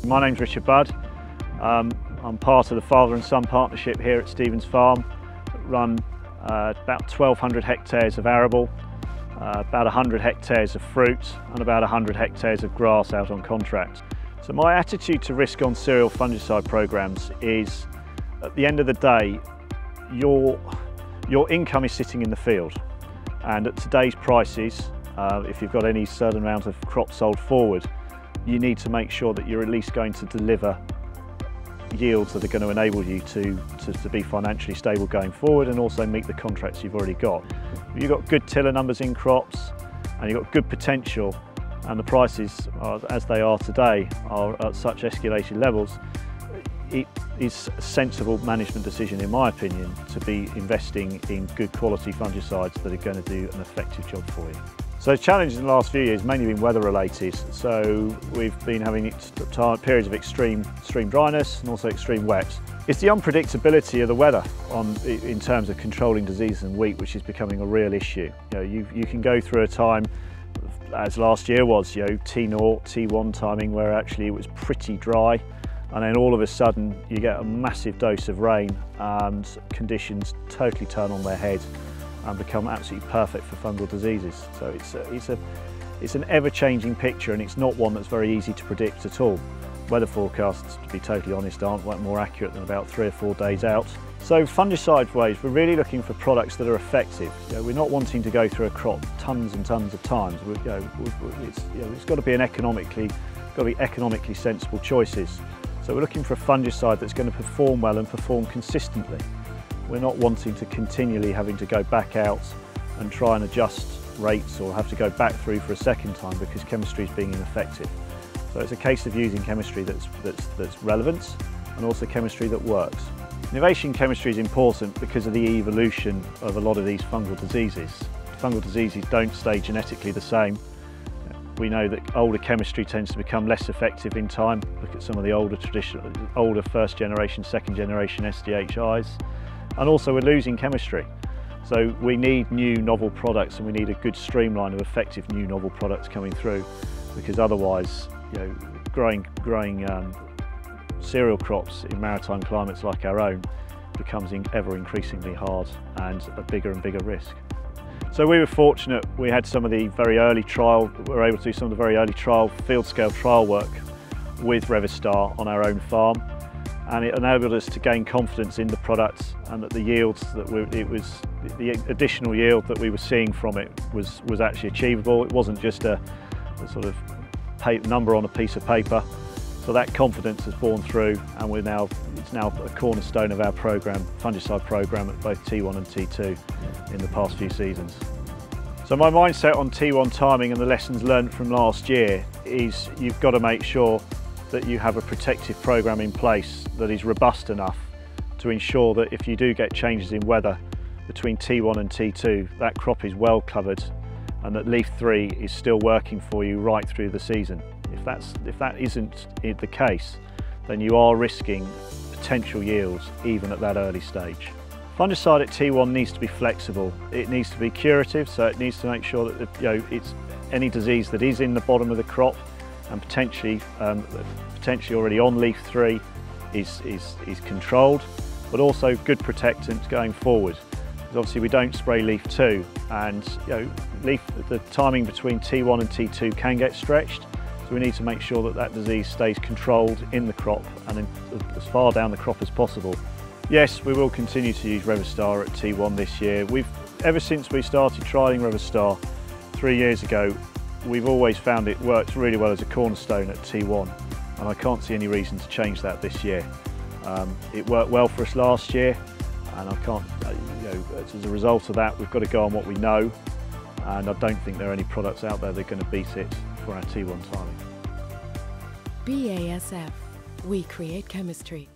My name's Richard Budd. I'm part of the father and son partnership here at Stevens Farm. Run about 1,200 hectares of arable, about 100 hectares of fruit and about 100 hectares of grass out on contract. So my attitude to risk on cereal fungicide programs is, at the end of the day, your income is sitting in the field, and at today's prices, if you've got any certain amount of crop sold forward, you need to make sure that you're at least going to deliver yields that are going to enable you to be financially stable going forward and also meet the contracts you've already got. If you've got good tiller numbers in crops and you've got good potential and the prices are, as they are today, are at such escalated levels, it is a sensible management decision, in my opinion, to be investing in good quality fungicides that are going to do an effective job for you. So the challenge in the last few years has mainly been weather related. So we've been having periods of extreme dryness and also extreme wet. It's the unpredictability of the weather in terms of controlling disease in wheat, which is becoming a real issue. You can go through a time, as last year was, T0, T1 timing, where actually it was pretty dry, and then all of a sudden you get a massive dose of rain and conditions totally turn on their head and become absolutely perfect for fungal diseases. So it's an ever-changing picture, and it's not one that's very easy to predict at all. Weather forecasts, to be totally honest, aren't more accurate than about 3 or 4 days out. So fungicide ways, we're really looking for products that are effective. We're not wanting to go through a crop tons and tons of times. It's got to be economically sensible choices. So we're looking for a fungicide that's going to perform well and perform consistently. We're not wanting to continually having to go back out and try and adjust rates or have to go back through for a second time because chemistry is being ineffective. So it's a case of using chemistry that's relevant and also chemistry that works. Innovation chemistry is important because of the evolution of a lot of these fungal diseases. Fungal diseases don't stay genetically the same. We know that older chemistry tends to become less effective in time. Look at some of the older first generation, second generation SDHIs. And also we're losing chemistry. So we need new novel products, and we need a good streamline of effective new novel products coming through, because otherwise, growing cereal crops in maritime climates like our own becomes ever increasingly hard and a bigger and bigger risk. So we were fortunate, we had some of the very early trial, we were able to do some of the very early field scale trial work with Revystar on our own farm, and it enabled us to gain confidence in the product, and that the yields the additional yield that we were seeing from it was actually achievable. It wasn't just a sort of number on a piece of paper. So that confidence has borne through, and it's now a cornerstone of our fungicide program at both T1 and T2 in the past few seasons. So my mindset on T1 timing and the lessons learned from last year is you've got to make sure that you have a protective program in place that is robust enough to ensure that if you do get changes in weather between T1 and T2, that crop is well covered and that leaf 3 is still working for you right through the season. If that isn't the case, then you are risking potential yields even at that early stage. Fungicide at T1 needs to be flexible. It needs to be curative, so it needs to make sure that it's any disease that is in the bottom of the crop and potentially already on leaf 3 is controlled, but also good protectant going forward. Because obviously we don't spray leaf 2, and the timing between T1 and T2 can get stretched. So we need to make sure that that disease stays controlled in the crop and as far down the crop as possible. Yes, we will continue to use Revystar at T1 this year. Ever since we started trialling Revystar 3 years ago, we've always found it works really well as a cornerstone at T1, and I can't see any reason to change that this year. It worked well for us last year, and I can't, as a result of that, we've got to go on what we know, and I don't think there are any products out there that are going to beat it for our T1 timing. BASF, we create chemistry.